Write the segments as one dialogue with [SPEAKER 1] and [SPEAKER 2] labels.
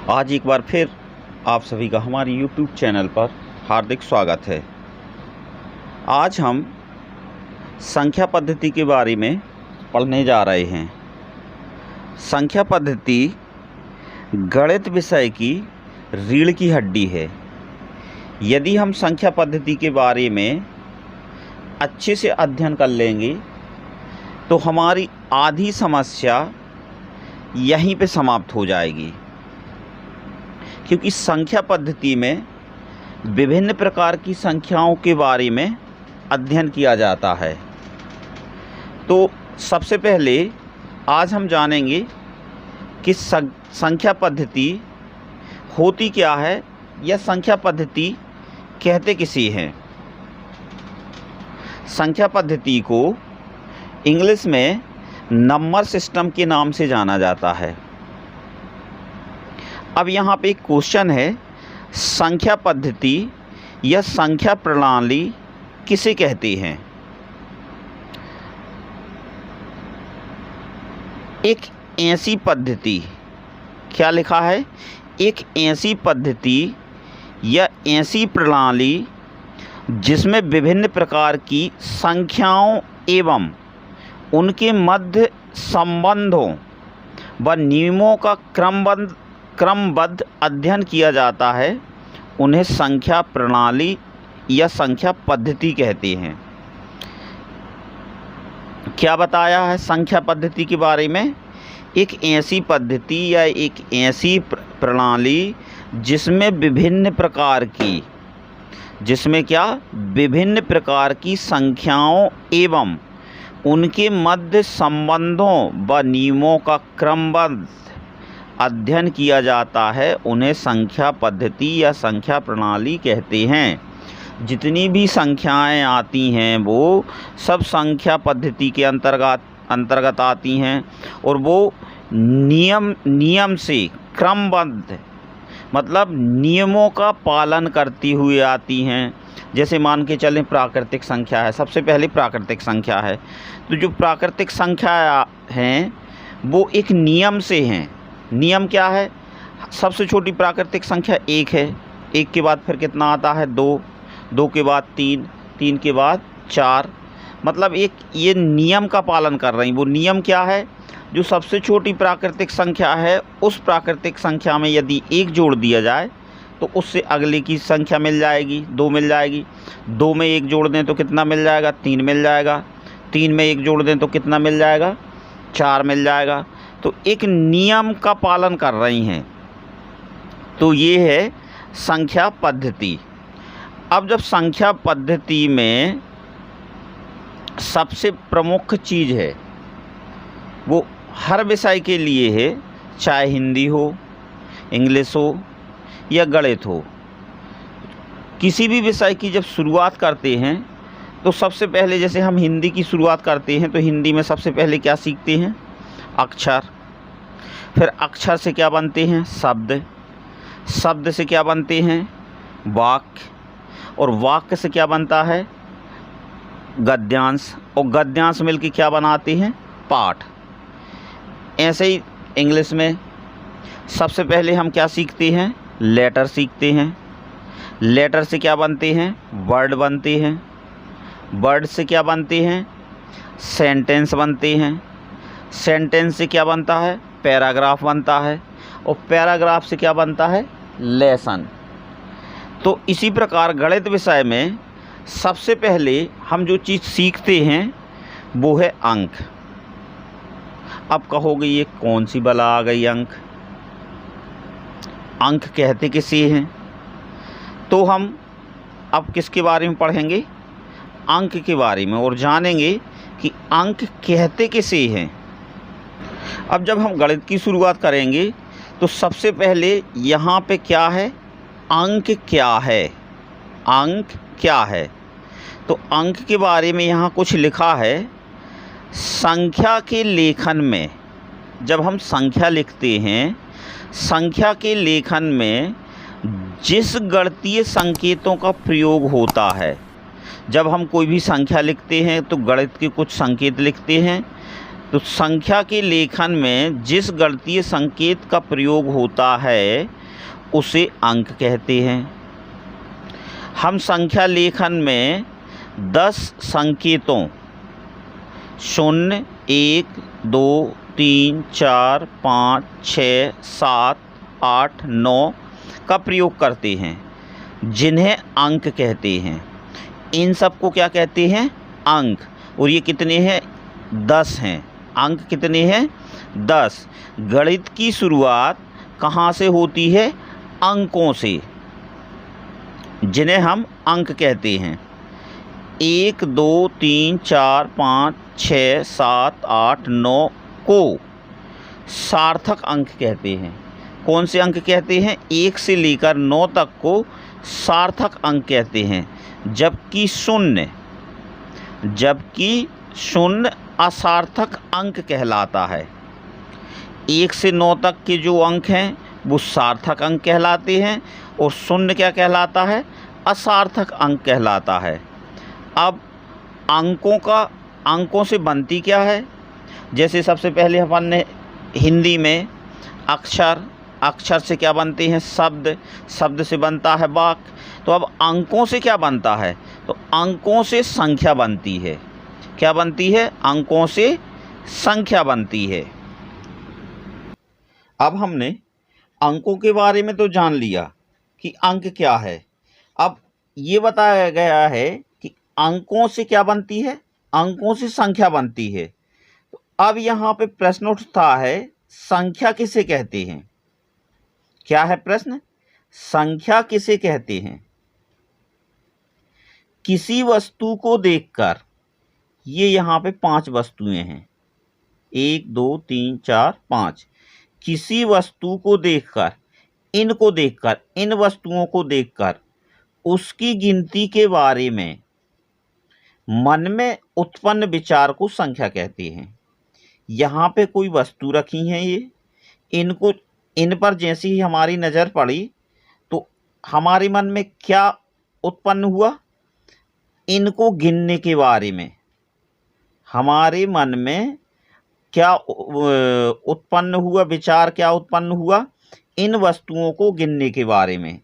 [SPEAKER 1] आज एक बार फिर आप सभी का हमारे YouTube चैनल पर हार्दिक स्वागत है। आज हम संख्या पद्धति के बारे में पढ़ने जा रहे हैं। संख्या पद्धति गणित विषय की रीढ़ की हड्डी है। यदि हम संख्या पद्धति के बारे में अच्छे से अध्ययन कर लेंगे तो हमारी आधी समस्या यहीं पे समाप्त हो जाएगी, क्योंकि संख्या पद्धति में विभिन्न प्रकार की संख्याओं के बारे में अध्ययन किया जाता है। तो सबसे पहले आज हम जानेंगे कि संख्या पद्धति होती क्या है या संख्या पद्धति कहते किसे हैं। संख्या पद्धति को इंग्लिश में नंबर सिस्टम के नाम से जाना जाता है। अब यहाँ पे एक क्वेश्चन है, संख्या पद्धति या संख्या प्रणाली किसे कहते हैं। एक ऐसी पद्धति, क्या लिखा है, एक ऐसी पद्धति या ऐसी प्रणाली जिसमें विभिन्न प्रकार की संख्याओं एवं उनके मध्य संबंधों व नियमों का क्रमबद्ध अध्ययन किया जाता है, उन्हें संख्या प्रणाली या संख्या पद्धति कहते हैं। क्या बताया है संख्या पद्धति के बारे में? एक ऐसी पद्धति या एक ऐसी प्रणाली जिसमें विभिन्न प्रकार की संख्याओं एवं उनके मध्य संबंधों व नियमों का क्रमबद्ध अध्ययन किया जाता है, उन्हें संख्या पद्धति या संख्या प्रणाली कहते हैं। जितनी भी संख्याएं आती हैं वो सब संख्या पद्धति के अंतर्गत आती हैं और वो नियम से क्रमबद्ध, मतलब नियमों का पालन करती हुई आती हैं। जैसे मान के चलें प्राकृतिक संख्या है, सबसे पहले प्राकृतिक संख्या है, तो जो प्राकृतिक संख्या हैं वो एक नियम से हैं। नियम क्या है? सबसे छोटी प्राकृतिक संख्या एक है, एक के बाद फिर कितना आता है, दो, दो के बाद तीन, तीन के बाद चार, मतलब एक ये नियम का पालन कर रही। वो नियम क्या है? जो सबसे छोटी प्राकृतिक संख्या है उस प्राकृतिक संख्या में यदि एक जोड़ दिया जाए तो उससे अगले की संख्या मिल जाएगी, दो मिल जाएगी। दो में एक जोड़ दें तो कितना मिल जाएगा? तीन मिल जाएगा। तीन में एक जोड़ दें तो कितना मिल जाएगा? चार मिल जाएगा। तो एक नियम का पालन कर रही हैं, तो ये है संख्या पद्धति। अब जब संख्या पद्धति में सबसे प्रमुख चीज़ है वो हर विषय के लिए है, चाहे हिंदी हो, इंग्लिश हो या गणित हो। किसी भी विषय की जब शुरुआत करते हैं तो सबसे पहले, जैसे हम हिंदी की शुरुआत करते हैं तो हिंदी में सबसे पहले क्या सीखते हैं? अक्षर। फिर अक्षर से क्या बनते हैं? शब्द। शब्द से क्या बनते हैं? वाक्य। और वाक्य से क्या बनता है? गद्यांश। और गद्यांश मिलकर क्या बनाते हैं? पाठ। ऐसे ही इंग्लिश में सबसे पहले हम क्या सीखते हैं? लेटर सीखते हैं। लेटर से क्या बनते हैं? वर्ड बनते हैं। वर्ड से क्या बनते हैं? सेंटेंस बनते हैं। सेंटेंस से क्या बनता है? पैराग्राफ बनता है। और पैराग्राफ से क्या बनता है? लेसन। तो इसी प्रकार गणित विषय में सबसे पहले हम जो चीज़ सीखते हैं वो है अंक। अब कहोगे ये कौन सी बला आ गई अंक? अंक कहते किसे हैं? तो हम अब किसके बारे में पढ़ेंगे? अंक के बारे में, और जानेंगे कि अंक कहते किसे हैं। अब जब हम गणित की शुरुआत करेंगे तो सबसे पहले यहाँ पे क्या है? अंक क्या है? अंक क्या है? तो अंक के बारे में यहाँ कुछ लिखा है। संख्या के लेखन में, जब हम संख्या लिखते हैं, संख्या के लेखन में जिस गणितीय संकेतों का प्रयोग होता है, जब हम कोई भी संख्या लिखते हैं तो गणित के कुछ संकेत लिखते हैं। तो संख्या के लेखन में जिस गणितीय संकेत का प्रयोग होता है उसे अंक कहते हैं। हम संख्या लेखन में 10 संकेतों 0, 1, 2, 3, 4, 5, 6, 7, 8, 9 का प्रयोग करते हैं जिन्हें अंक कहते हैं। इन सबको क्या कहते हैं? अंक। और ये कितने हैं? 10 हैं। अंक कितने हैं? 10। गणित की शुरुआत कहाँ से होती है? अंकों से, जिन्हें हम अंक कहते हैं। 1, 2, 3, 4, 5, 6, 7, 8, 9 को सार्थक अंक कहते हैं। कौन से अंक कहते हैं? 1 से लेकर 9 तक को सार्थक अंक कहते हैं, जबकि 0 असार्थक अंक कहलाता है। 1 से 9 तक के जो अंक हैं वो सार्थक अंक कहलाते हैं और 0 क्या कहलाता है? असार्थक अंक कहलाता है। अब अंकों से बनती क्या है? जैसे सबसे पहले अपन ने हिंदी में अक्षर से क्या बनते हैं? शब्द से बनता है वाक्य। तो अब अंकों से क्या बनता है? तो अंकों से संख्या बनती है। क्या बनती है? अंकों से संख्या बनती है। अब हमने अंकों के बारे में तो जान लिया कि अंक क्या है। अब ये बताया गया है कि अंकों से क्या बनती है? अंकों से संख्या बनती है। तो अब यहाँ पे प्रश्न उठता है, संख्या किसे कहते हैं? क्या है प्रश्न? संख्या किसे कहते हैं? किसी वस्तु को देखकर, ये यहाँ पे 5 वस्तुएं हैं, 1, 2, 3, 4, 5। किसी वस्तु को देखकर, इन वस्तुओं को देखकर उसकी गिनती के बारे में मन में उत्पन्न विचार को संख्या कहते हैं। यहाँ पे कोई वस्तु रखी हैं, इन पर जैसे ही हमारी नज़र पड़ी तो हमारे मन में क्या उत्पन्न हुआ? इनको गिनने के बारे में हमारे मन में क्या उत्पन्न हुआ? विचार क्या उत्पन्न हुआ? इन वस्तुओं को गिनने के बारे में।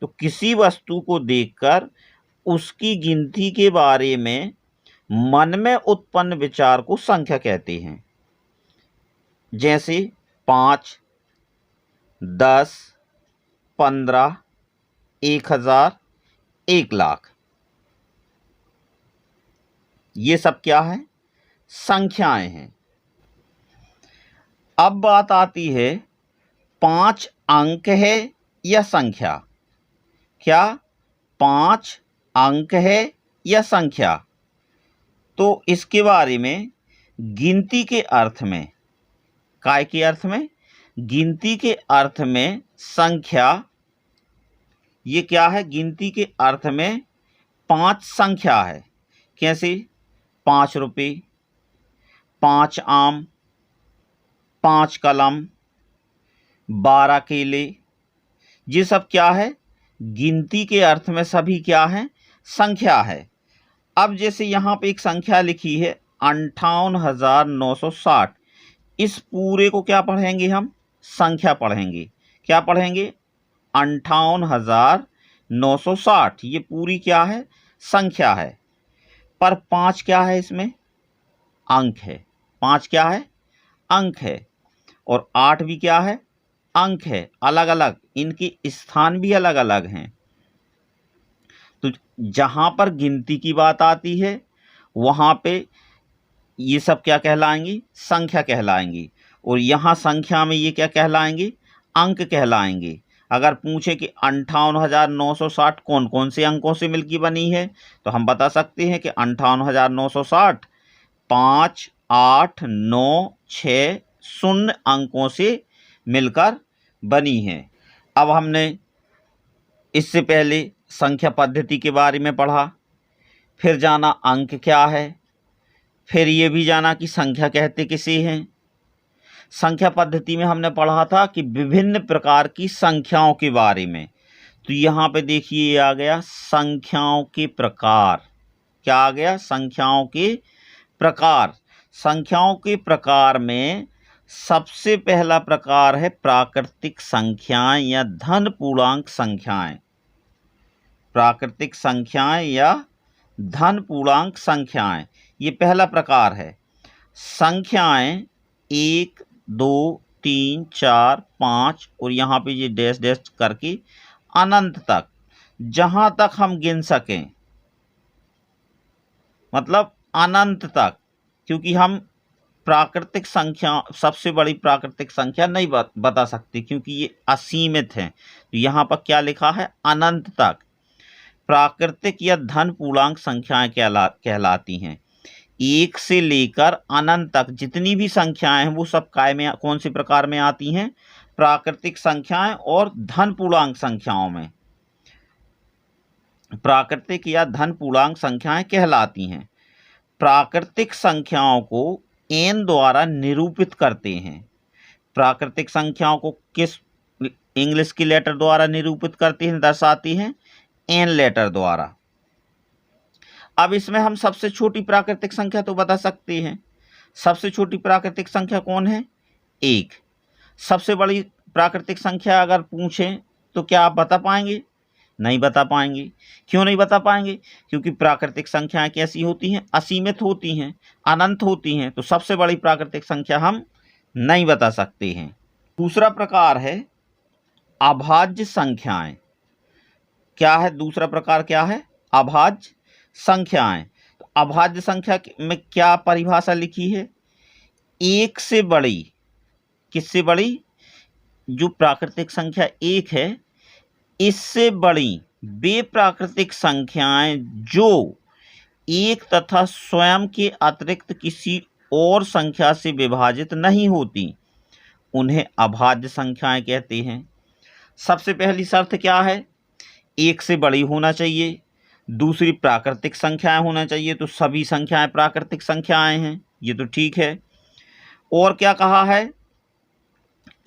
[SPEAKER 1] तो किसी वस्तु को देखकर उसकी गिनती के बारे में मन में उत्पन्न विचार को संख्या कहते हैं। जैसे 5, 10, 15, 1000, 1 लाख। ये सब क्या है? संख्याएं हैं। अब बात आती है 5 अंक है या संख्या? क्या 5 अंक है या संख्या? तो इसके बारे में गिनती के अर्थ में, काय के अर्थ में? गिनती के अर्थ में संख्या, ये क्या है? गिनती के अर्थ में 5 संख्या है। कैसे? 5 रुपये, 5 आम, 5 कलम, 12 केले। ये सब क्या है? गिनती के अर्थ में सभी क्या है? संख्या है। अब जैसे यहाँ पे एक संख्या लिखी है 58,960, इस पूरे को क्या पढ़ेंगे हम? संख्या पढ़ेंगे। क्या पढ़ेंगे? 58,960। ये पूरी क्या है? संख्या है। पर 5 क्या है? इसमें अंक है। 5 क्या है? अंक है। और 8 भी क्या है? अंक है। अलग अलग, इनके स्थान भी अलग अलग हैं। तो जहाँ पर गिनती की बात आती है वहाँ पे ये सब क्या कहलाएंगी? संख्या कहलाएंगी। और यहाँ संख्या में ये क्या कहलाएंगे? अंक कहलाएंगे। अगर पूछे कि 58,960 कौन कौन से अंकों से मिलकर बनी है, तो हम बता सकते हैं कि 58,960 5, 8, 9, 6, 0 अंकों से मिलकर बनी है। अब हमने इससे पहले संख्या पद्धति के बारे में पढ़ा, फिर जाना अंक क्या है, फिर ये भी जाना कि संख्या कहते किसे हैं। संख्या पद्धति में हमने पढ़ा था कि विभिन्न प्रकार की संख्याओं के बारे में। तो यहाँ पे देखिए ये आ गया संख्याओं के प्रकार। क्या आ गया? संख्याओं के प्रकार। संख्याओं के प्रकार में सबसे पहला प्रकार है प्राकृतिक संख्याएं या धन पूर्णांक संख्याएं। प्राकृतिक संख्याएं या धन पूर्णांक संख्याएं, ये पहला प्रकार है। संख्याएं 1, 2, 3, 4, 5 और यहाँ पे ये डैश डैश करके अनंत तक, जहां तक हम गिन सकें, मतलब अनंत तक, क्योंकि हम प्राकृतिक संख्या, सबसे बड़ी प्राकृतिक संख्या नहीं बता सकते क्योंकि ये असीमित है। तो यहाँ पर क्या लिखा है, अनंत तक प्राकृतिक या धन पूर्णांक संख्याएं कहलाती हैं। 1 से लेकर अनंत तक जितनी भी संख्याएं हैं वो सब काय में, कौन से प्रकार में आती हैं, प्राकृतिक संख्याएं और धन पूर्णांक संख्याओं में। प्राकृतिक या धन पूर्णांक संख्याएं कहलाती हैं। प्राकृतिक संख्याओं को n द्वारा निरूपित करते हैं। प्राकृतिक संख्याओं को किस इंग्लिश की लेटर द्वारा निरूपित करते हैं, दर्शाती हैं, n लेटर द्वारा। अब इसमें हम सबसे छोटी प्राकृतिक संख्या तो बता सकते हैं। सबसे छोटी प्राकृतिक संख्या कौन है, 1। सबसे बड़ी प्राकृतिक संख्या अगर पूछें तो क्या आप बता पाएंगे, नहीं बता पाएंगे। क्यों नहीं बता पाएंगे, क्योंकि प्राकृतिक संख्याएं कैसी होती हैं, असीमित होती हैं, अनंत होती हैं। तो सबसे बड़ी प्राकृतिक संख्या हम नहीं बता सकते हैं। दूसरा प्रकार है अभाज्य संख्याएं। क्या है दूसरा प्रकार, क्या है, अभाज्य संख्याएं। तो अभाज्य संख्या में क्या परिभाषा लिखी है, 1 से बड़ी, किससे बड़ी, जो प्राकृतिक संख्या 1 है, इससे बड़ी वे प्राकृतिक संख्याएं जो 1 तथा स्वयं के अतिरिक्त किसी और संख्या से विभाजित नहीं होती, उन्हें अभाज्य संख्याएं कहते हैं। सबसे पहली शर्त क्या है, 1 से बड़ी होना चाहिए। दूसरी प्राकृतिक संख्याएं होना चाहिए। तो सभी संख्याएं प्राकृतिक संख्याएं हैं, ये तो ठीक है। और क्या कहा है,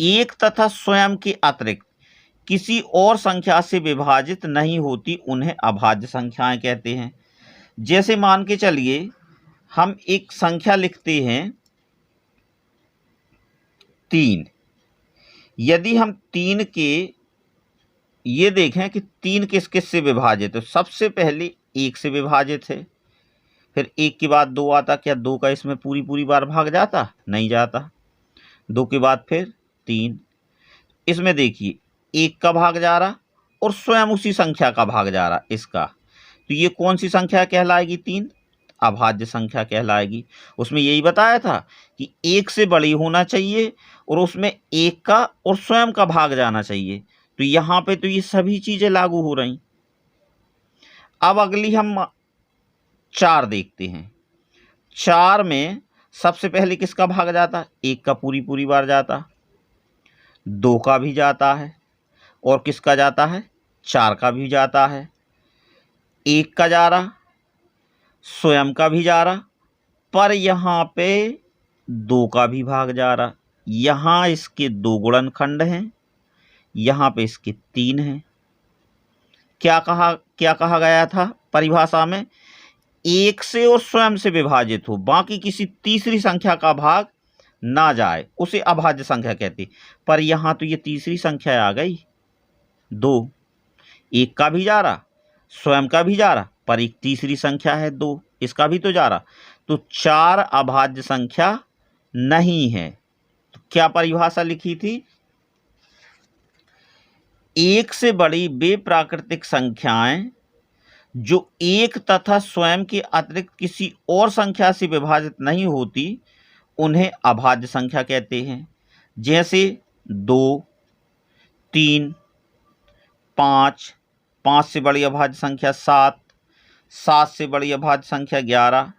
[SPEAKER 1] 1 तथा स्वयं के अतिरिक्त किसी और संख्या से विभाजित नहीं होती, उन्हें अभाज्य संख्याएं कहते हैं। जैसे मान के चलिए हम एक संख्या लिखते हैं 3। यदि हम 3 के ये देखें कि 3 किस किस से विभाजित है, तो सबसे पहले 1 से विभाजित है, फिर 1 के बाद 2 आता, क्या 2 का इसमें पूरी बार भाग जाता, नहीं जाता। 2 के बाद फिर 3, इसमें देखिए 1 का भाग जा रहा और स्वयं उसी संख्या का भाग जा रहा इसका। तो ये कौन सी संख्या कहलाएगी, 3, अभाज्य संख्या कहलाएगी। उसमें यही बताया था कि 1 से बड़ी होना चाहिए और उसमें 1 का और स्वयं का भाग जाना चाहिए। तो यहाँ पे तो ये सभी चीज़ें लागू हो रही। अब अगली हम 4 देखते हैं। 4 में सबसे पहले किसका भाग जाता, 1 का पूरी बार जाता, 2 का भी जाता है और किसका जाता है, 4 का भी जाता है। 1 का जा रहा, स्वयं का भी जा रहा, पर यहाँ पे 2 का भी भाग जा रहा। यहाँ इसके 2 गुणनखंड हैं, यहाँ पे इसके 3 हैं। क्या कहा गया था परिभाषा में, 1 से और स्वयं से विभाजित हो, बाकी किसी तीसरी संख्या का भाग ना जाए, उसे अभाज्य संख्या कहते। पर यहाँ तो ये तीसरी संख्या आ गई 2, 1 का भी जा रहा, स्वयं का भी जा रहा, पर एक तीसरी संख्या है 2, इसका भी तो जा रहा। तो 4 अभाज्य संख्या नहीं है। तो क्या परिभाषा लिखी थी, 1 से बड़ी वे प्राकृतिक संख्याएं जो 1 तथा स्वयं के अतिरिक्त किसी और संख्या से विभाजित नहीं होती, उन्हें अभाज्य संख्या कहते हैं। जैसे 2, 3, 5, 5 से बड़ी अभाज्य संख्या 7, 7 से बड़ी अभाज्य संख्या 11,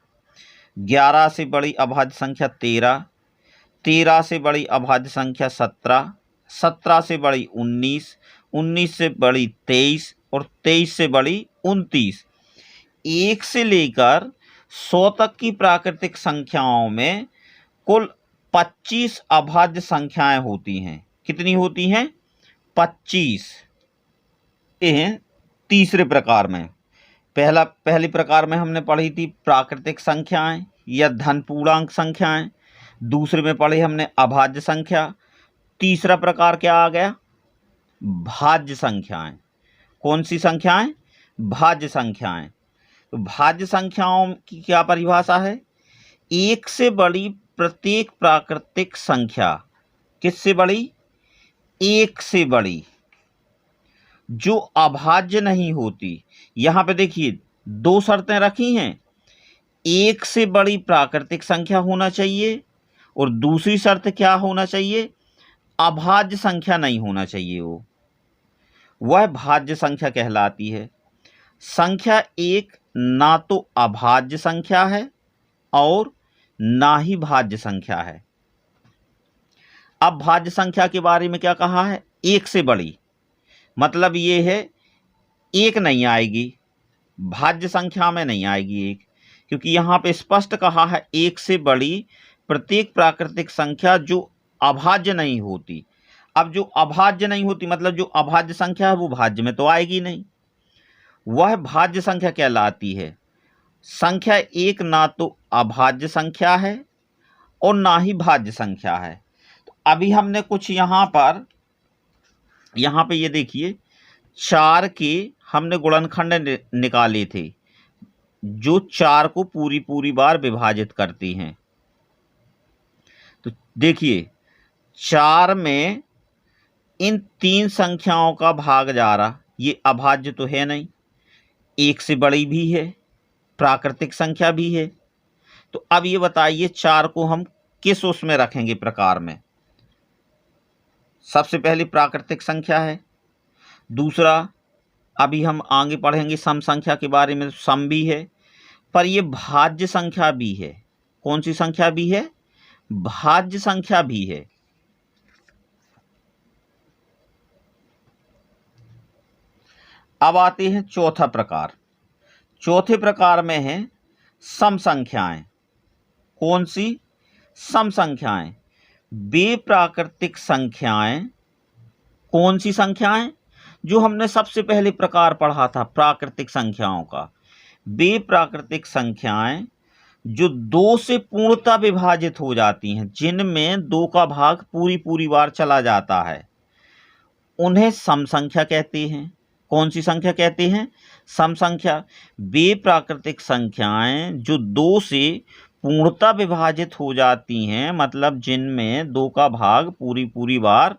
[SPEAKER 1] 11 से बड़ी अभाज्य संख्या 13, 13 से बड़ी अभाज्य संख्या 17, 17 से बड़ी 19, 19 से बड़ी 23 और 23 से बड़ी 29। 1 से लेकर 100 तक की प्राकृतिक संख्याओं में कुल 25 अभाज्य संख्याएं होती हैं। कितनी होती हैं, 25। ये हैं तीसरे प्रकार में। पहले प्रकार में हमने पढ़ी थी प्राकृतिक संख्याएं या धन पूर्णांक संख्याएं। दूसरे में पढ़े हमने अभाज्य संख्या। तीसरा प्रकार क्या आ गया? भाज्य संख्याएं। कौन सी संख्याएं? भाज्य संख्याएं। तो भाज्य संख्याओं की क्या परिभाषा है? एक से बड़ी प्रत्येक प्राकृतिक संख्या। किससे बड़ी? एक से बड़ी, जो अभाज्य नहीं होती। यहां पे देखिए दो शर्तें रखी हैं, एक से बड़ी प्राकृतिक संख्या होना चाहिए और दूसरी शर्त क्या होना चाहिए? अभाज्य संख्या नहीं होना चाहिए। वह भाज्य संख्या कहलाती है। संख्या एक ना तो अभाज्य संख्या है और ना ही भाज्य संख्या है। अब भाज्य संख्या के बारे में क्या कहा है? एक से बड़ी, मतलब ये है एक नहीं आएगी, भाज्य संख्या में नहीं आएगी एक, क्योंकि यहाँ पे स्पष्ट कहा है एक से बड़ी प्रत्येक प्राकृतिक संख्या जो अभाज्य नहीं होती। अब जो अभाज्य नहीं होती मतलब जो अभाज्य संख्या है वो भाज्य में तो आएगी नहीं, वह भाज्य संख्या कहलाती है। संख्या एक ना तो अभाज्य संख्या है और ना ही भाज्य संख्या है। तो अभी हमने कुछ यहाँ पे ये देखिए 4 के हमने गुणनखंड निकाले थे जो 4 को पूरी बार विभाजित करती हैं। तो देखिए 4 में इन 3 संख्याओं का भाग जा रहा, ये अभाज्य तो है नहीं, एक से बड़ी भी है, प्राकृतिक संख्या भी है। तो अब ये बताइए 4 को हम किस उसमें रखेंगे प्रकार में? सबसे पहले प्राकृतिक संख्या है, दूसरा अभी हम आगे पढ़ेंगे सम संख्या के बारे में, सम भी है, पर ये भाज्य संख्या भी है। कौन सी संख्या भी है? भाज्य संख्या भी है। अब आते हैं चौथा प्रकार। चौथे प्रकार में है सम संख्याएं। कौन सी? सम संख्याएं। वे प्राकृतिक संख्याएं। कौन सी संख्याएं? जो हमने सबसे पहले प्रकार पढ़ा था प्राकृतिक संख्याओं का। वे प्राकृतिक संख्याएं जो 2 से पूर्णतः विभाजित हो जाती हैं, जिनमें 2 का भाग पूरी बार चला जाता है, उन्हें सम संख्या कहते हैं। कौन सी संख्या कहते हैं? सम संख्या। वे प्राकृतिक संख्याएं जो 2 से पूर्णतः विभाजित हो जाती हैं, मतलब जिनमें 2 का भाग पूरी बार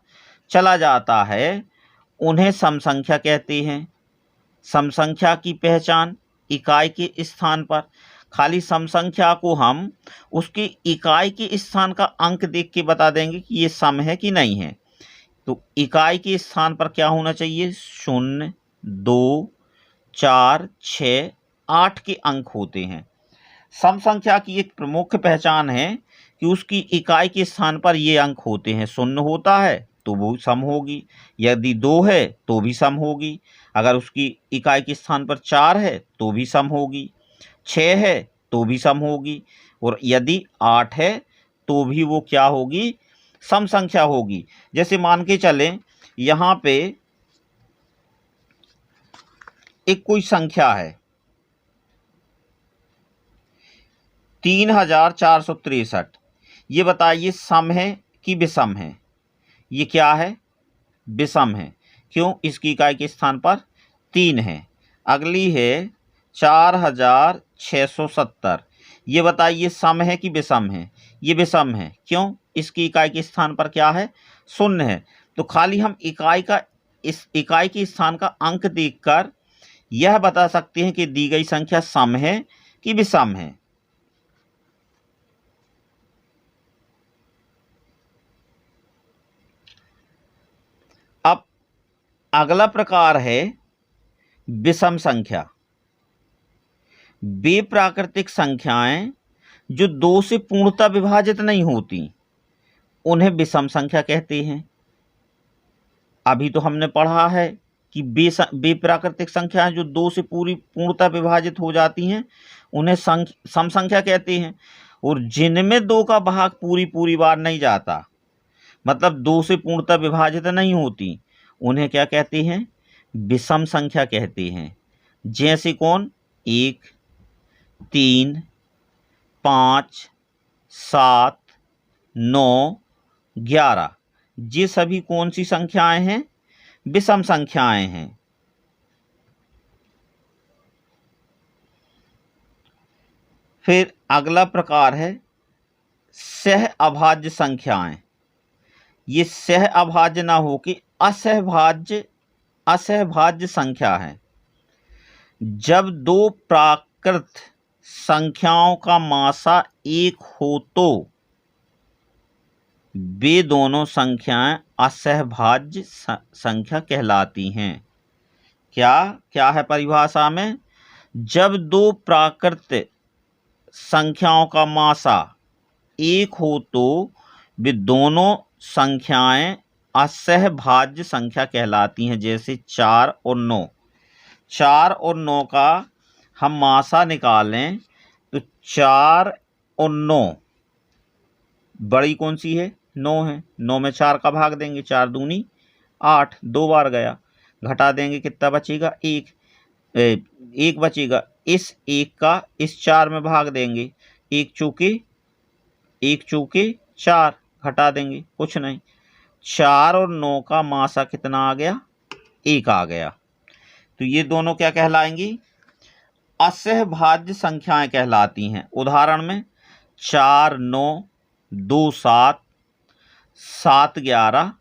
[SPEAKER 1] चला जाता है, उन्हें सम संख्या कहते हैं। सम संख्या की पहचान इकाई के स्थान पर, खाली सम संख्या को हम उसकी इकाई के स्थान का अंक देख के बता देंगे कि ये सम है कि नहीं है। तो इकाई के स्थान पर क्या होना चाहिए? 0, 2, 4, 6, 8 के अंक होते हैं। सम संख्या की एक प्रमुख पहचान है कि उसकी इकाई के स्थान पर ये अंक होते हैं। 0 होता है तो वो सम होगी, यदि 2 है तो भी सम होगी, अगर उसकी इकाई के स्थान पर 4 है तो भी सम होगी, 6 है तो भी सम होगी, और यदि 8 है तो भी वो क्या होगी? सम संख्या होगी। जैसे मान के चलें यहाँ पे एक कोई संख्या है 3463, ये बताइए सम है कि विषम है? ये क्या है? विषम है। क्यों? इसकी इकाई के स्थान पर 3 है। अगली है 4670, ये बताइए सम है कि विषम है? ये विषम है। क्यों? इसकी इकाई के स्थान पर क्या है? 0 है। तो खाली हम इकाई के स्थान का अंक देखकर यह बता सकते हैं कि दी गई संख्या सम है कि विषम है। अब अगला प्रकार है विषम संख्या। वे प्राकृतिक संख्याएं जो 2 से पूर्णतः विभाजित नहीं होती, उन्हें विषम संख्या कहते हैं। अभी तो हमने पढ़ा है कि वे प्राकृतिक संख्याएं जो 2 से पूर्णतः विभाजित हो जाती हैं, उन्हें सम संख्या कहते हैं। और जिनमें 2 का भाग पूरी बार नहीं जाता, मतलब 2 से पूर्णतः विभाजित नहीं होती, उन्हें क्या कहते हैं? विषम संख्या कहते हैं। जैसे कौन? 1, 3, 5, 7, 9, 11, ये सभी कौन सी संख्याएं हैं? विषम संख्याएं हैं। फिर अगला प्रकार है सह अभाज्य संख्याएं। ये सह अभाज्य ना हो कि असहभाज्य संख्या है। जब दो प्राकृत संख्याओं का मासा एक हो तो वे दोनों संख्याएं असहभाज्य संख्या कहलाती हैं। क्या है परिभाषा में? जब दो प्राकृत संख्याओं का मासा एक हो तो वे दोनों संख्याएं असहभाज्य संख्या कहलाती हैं। जैसे 4 और 9। 4 और 9 का हम मासा निकालें तो 4 और 9 बड़ी कौन सी है? 9 है। 9 में 4 का भाग देंगे, 4 दूनी 8, 2 बार गया। घटा देंगे, कितना बचेगा? 1 बचेगा। इस 1 का इस 4 में भाग देंगे, 1 चौके 4, घटा देंगे, कुछ नहीं। 4 और 9 का मासा कितना आ गया? 1 आ गया। तो ये दोनों क्या कहलाएंगी? असहभाज्य संख्याएं कहलाती हैं। उदाहरण में 4, 9, 2, 7, 7, 11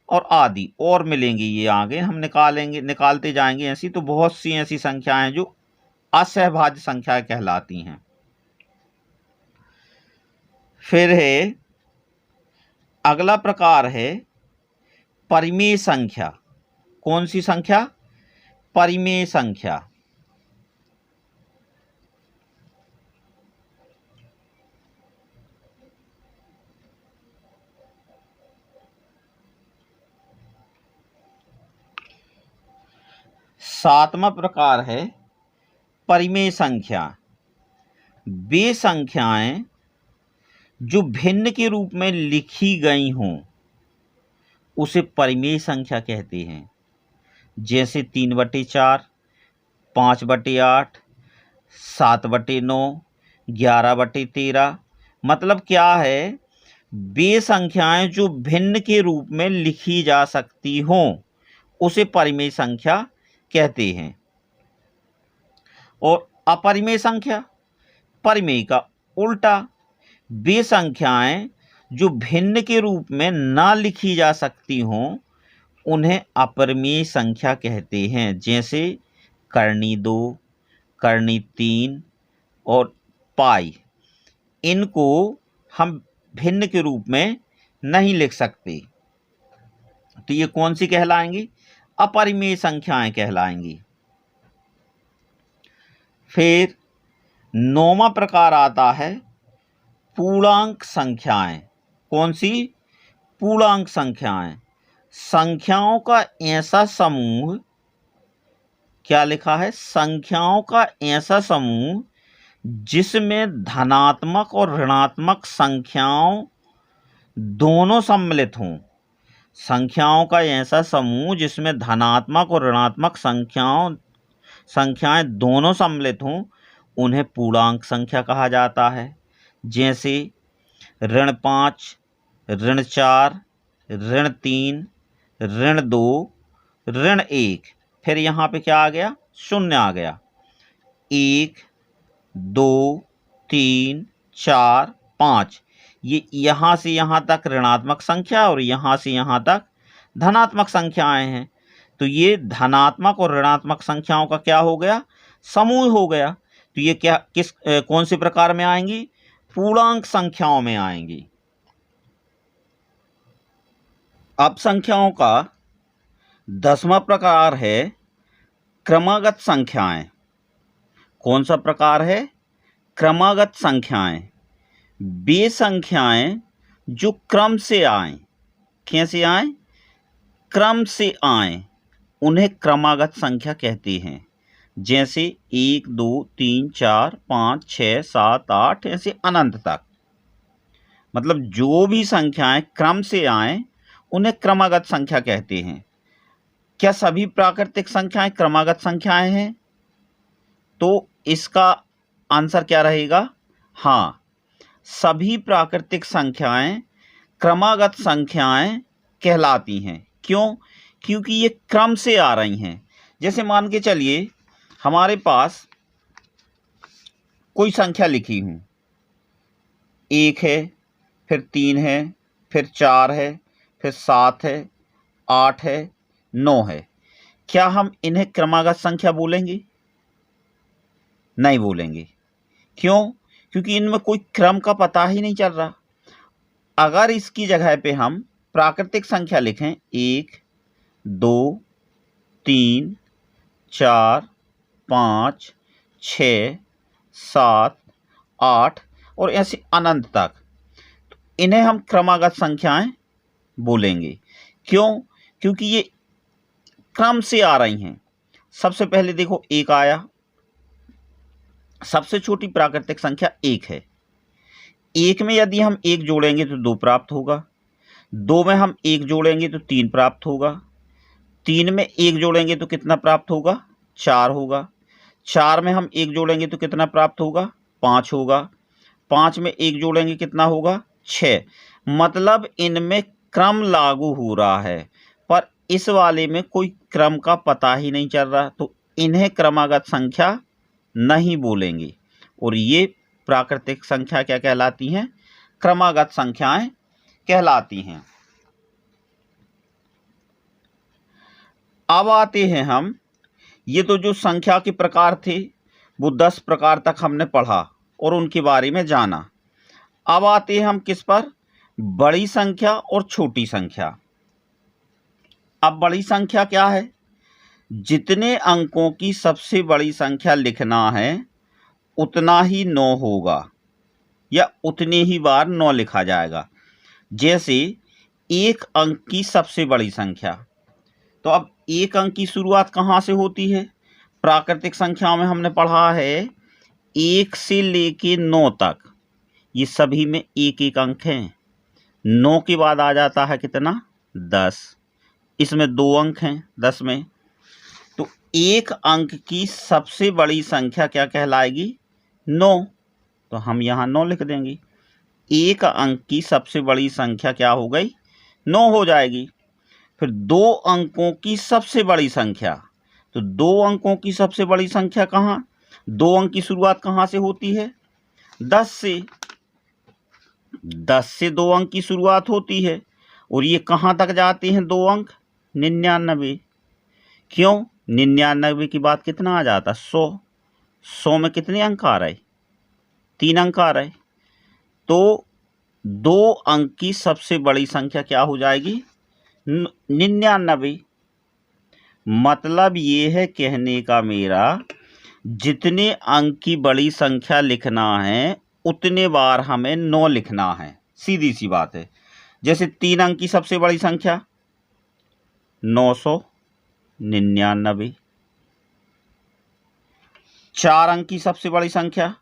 [SPEAKER 1] और आदि और मिलेंगी। ये आगे हम निकालते जाएंगे। ऐसी तो बहुत सी ऐसी संख्याएं जो असहभाज्य संख्याएं कहलाती हैं। फिर है अगला प्रकार है परिमेय संख्या। कौन सी संख्या? परिमेय संख्या। सातवां प्रकार है परिमेय संख्या। वे संख्याएं जो भिन्न के रूप में लिखी गई हों उसे परिमेय संख्या कहते हैं। जैसे 3/4, 5/8, 7/9, 11/13। मतलब क्या है? वे संख्याएं जो भिन्न के रूप में लिखी जा सकती हों उसे परिमेय संख्या कहते हैं। और अपरिमेय संख्या, परिमेय का उल्टा। वे संख्याएं जो भिन्न के रूप में ना लिखी जा सकती हों उन्हें अपरिमेय संख्या कहते हैं। जैसे करनी 2, करनी 3 और पाई। इनको हम भिन्न के रूप में नहीं लिख सकते, तो ये कौन सी कहलाएंगी? अपरिमेय संख्याएं कहलाएंगी। फिर 9वां प्रकार आता है पूर्णांक संख्याएं। कौन सी? पूर्णांक संख्याएं। संख्याओं का ऐसा समूह, क्या लिखा है? संख्याओं का ऐसा समूह जिसमें धनात्मक और ऋणात्मक संख्याओं दोनों सम्मिलित हों। संख्याओं का ऐसा समूह जिसमें धनात्मक और ऋणात्मक संख्याएं दोनों सम्मिलित हों उन्हें पूर्णांक संख्या कहा जाता है। जैसे ऋण 5, ऋण 4, ऋण 3, ऋण 2, ऋण 1। फिर यहाँ पे क्या आ गया? शून्य आ गया। 1, 2, 3, 4, 5। ये यहाँ से यहाँ तक ऋणात्मक संख्या और यहाँ से यहाँ तक धनात्मक संख्याएं हैं। तो ये धनात्मक और ऋणात्मक संख्याओं का क्या हो गया? समूह हो गया। तो ये कौन से प्रकार में आएंगी? पूर्णांक संख्याओं में आएंगी। अब संख्याओं का 10वां प्रकार है क्रमागत संख्याएं। कौन सा प्रकार है? क्रमागत संख्याएं। वे संख्याएं जो क्रम से आएं। कैसे आएं? क्रम से आएं, उन्हें क्रमागत संख्या कहते हैं। जैसे 1, 2, 3, 4, 5, 6, 7, 8 ऐसे अनंत तक। मतलब जो भी संख्याएं क्रम से आएं उन्हें क्रमागत संख्या कहते हैं। क्या सभी प्राकृतिक संख्याएं क्रमागत संख्याएं हैं? तो इसका आंसर क्या रहेगा? हाँ, सभी प्राकृतिक संख्याएं क्रमागत संख्याएं कहलाती हैं। क्यों? क्योंकि ये क्रम से आ रही हैं। जैसे मान के चलिए हमारे पास कोई संख्या लिखी हूँ, 1 है, फिर 3 है, फिर 4 है, फिर 7 है, 8 है, 9 है। क्या हम इन्हें क्रमागत संख्या बोलेंगे? नहीं बोलेंगे। क्यों? क्योंकि इनमें कोई क्रम का पता ही नहीं चल रहा। अगर इसकी जगह पे हम प्राकृतिक संख्या लिखें 1, 2, 3, 4, 5, 6, 7, 8 और ऐसे अनंत तक, तो इन्हें हम क्रमागत संख्याएं बोलेंगे। क्यों? क्योंकि ये क्रम से आ रही हैं। सबसे पहले देखो 1 आया, सबसे छोटी प्राकृतिक संख्या 1 है। 1 में यदि हम 1 जोड़ेंगे तो 2 प्राप्त होगा, 2 में हम 1 जोड़ेंगे तो 3 प्राप्त होगा, 3 में 1 जोड़ेंगे तो कितना प्राप्त होगा? 4 होगा, 4 में हम 1 जोड़ेंगे तो कितना प्राप्त होगा? 5 होगा, 5 में 1 जोड़ेंगे कितना होगा? 6। मतलब इनमें क्रम लागू हो रहा है, पर इस वाले में कोई क्रम का पता ही नहीं चल रहा, तो इन्हें क्रमागत संख्या नहीं बोलेंगे। और ये प्राकृतिक संख्या क्या कहलाती हैं? क्रमागत संख्याएं कहलाती हैं। अब आते हैं हम, ये तो जो संख्या के प्रकार थे वो 10 प्रकार तक हमने पढ़ा और उनके बारे में जाना। अब आते हैं हम किस पर? बड़ी संख्या और छोटी संख्या। अब बड़ी संख्या क्या है? जितने अंकों की सबसे बड़ी संख्या लिखना है उतना ही 9 होगा या उतने ही बार 9 लिखा जाएगा। जैसे 1 अंक की सबसे बड़ी संख्या, तो अब 1 अंक की शुरुआत कहाँ से होती है? प्राकृतिक संख्याओं में हमने पढ़ा है 1 से लेके 9 तक, ये सभी में 1-1 अंक हैं। 9 के बाद आ जाता है कितना? 10। इसमें 2 अंक हैं 10 में, तो 1 अंक की सबसे बड़ी संख्या क्या कहलाएगी? 9। तो हम यहाँ 9 लिख देंगे। 1 अंक की सबसे बड़ी संख्या क्या हो गई? 9 हो जाएगी। फिर 2 अंकों की सबसे बड़ी संख्या, तो 2 अंकों की सबसे बड़ी संख्या कहाँ? 2 अंक की शुरुआत कहाँ से होती है? 10 से। 10 से 2 अंक की शुरुआत होती है और ये कहाँ तक जाते हैं 2 अंक? 99। क्यों? 99 के बाद कितना आ जाता? 100। 100 में कितने अंक आ रहे? 3 अंक आ रहे। तो 2 अंक की सबसे बड़ी संख्या क्या हो जाएगी? 99। मतलब ये है कहने का मेरा, जितने अंक की बड़ी संख्या लिखना है उतने बार हमें 9 लिखना है। सीधी सी बात है। जैसे 3 अंक की सबसे बड़ी संख्या 999, 4 अंक की सबसे बड़ी संख्या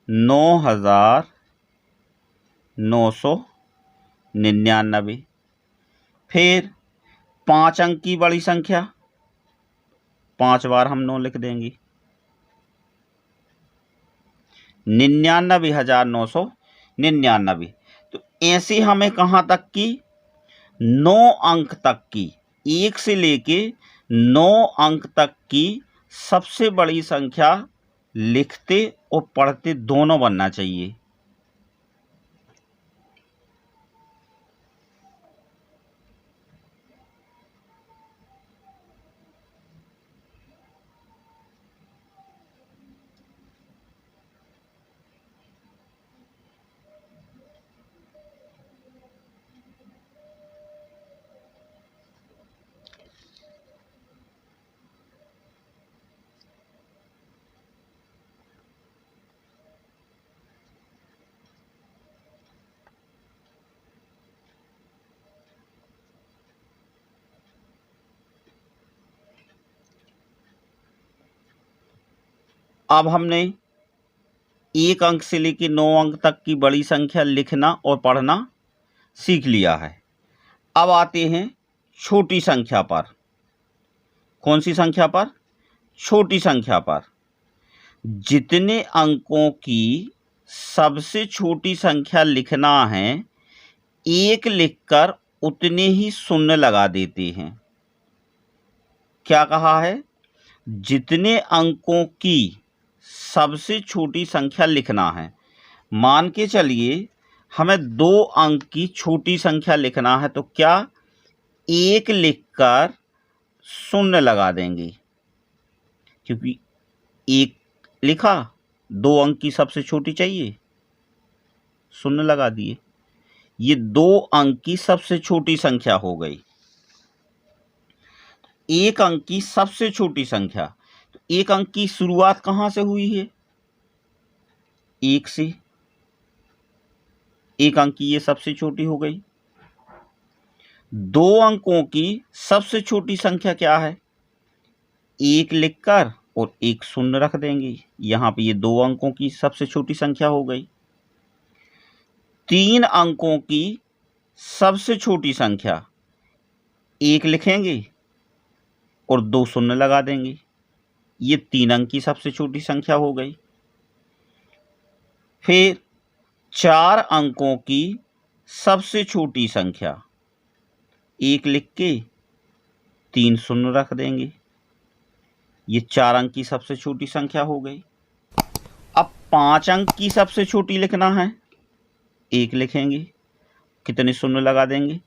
[SPEAKER 1] 9999, फिर 5 अंक की बड़ी संख्या, 5 बार हम 9 लिख देंगे, 99,999। तो ऐसे हमें कहाँ तक की? 9 अंक तक की, 1 से लेके 9 अंक तक की सबसे बड़ी संख्या लिखते और पढ़ते दोनों बनना चाहिए। अब हमने 1 अंक से लेकर 9 अंक तक की बड़ी संख्या लिखना और पढ़ना सीख लिया है। अब आते हैं छोटी संख्या पर। कौन सी संख्या पर? छोटी संख्या पर। जितने अंकों की सबसे छोटी संख्या लिखना है, एक लिखकर उतने ही शून्य लगा देते हैं। क्या कहा है? जितने अंकों की सबसे छोटी संख्या लिखना है। मान के चलिए हमें 2 अंक की छोटी संख्या लिखना है, तो क्या एक लिखकर शून्य लगा देंगे, क्योंकि एक लिखा, 2 अंक की सबसे छोटी चाहिए, शून्य लगा दिए। ये 2 अंक की सबसे छोटी संख्या हो गई। एक अंक की सबसे छोटी संख्या, तो एक अंक की शुरुआत कहाँ से हुई है? 1 से। एक अंक की ये सबसे छोटी हो गई। 2 अंकों की सबसे छोटी संख्या क्या है? 1 लिखकर और एक शून्य रख देंगे। यहाँ पे ये 2 अंकों की सबसे छोटी संख्या हो गई। 3 अंकों की सबसे छोटी संख्या, 1 लिखेंगे और 2 शून्य लगा देंगे। ये 3 अंक की सबसे छोटी संख्या हो गई। फिर 4 अंकों की सबसे छोटी संख्या, 1 लिख के 3 शून्य रख देंगे। ये 4 अंक की सबसे छोटी संख्या हो गई। अब 5 अंक की सबसे छोटी लिखना है, 1 लिखेंगे, कितने शून्य लगा देंगे?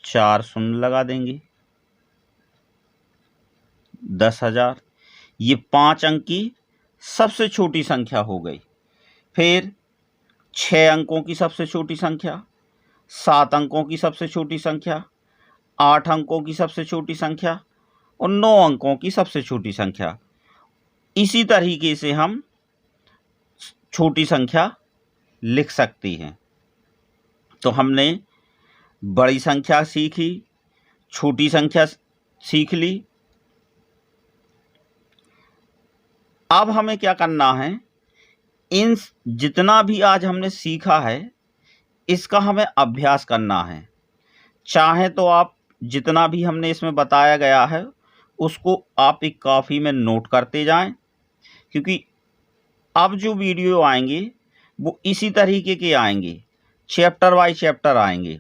[SPEAKER 1] 4 शून्य लगा देंगे। 10,000। ये 5 अंक की सबसे छोटी संख्या हो गई। फिर 6 अंकों की सबसे छोटी संख्या, 7 अंकों की सबसे छोटी संख्या, 8 अंकों की सबसे छोटी संख्या और 9 अंकों की सबसे छोटी संख्या। इसी तरीके से हम छोटी संख्या लिख सकते हैं। तो हमने बड़ी संख्या सीखी, छोटी संख्या सीख ली। अब हमें क्या करना है? इन जितना भी आज हमने सीखा है, इसका हमें अभ्यास करना है। चाहे तो आप जितना भी हमने इसमें बताया गया है उसको आप एक कॉपी में नोट करते जाएं, क्योंकि अब जो वीडियो आएंगे वो इसी तरीके के आएंगे, चैप्टर बाय चैप्टर आएंगे।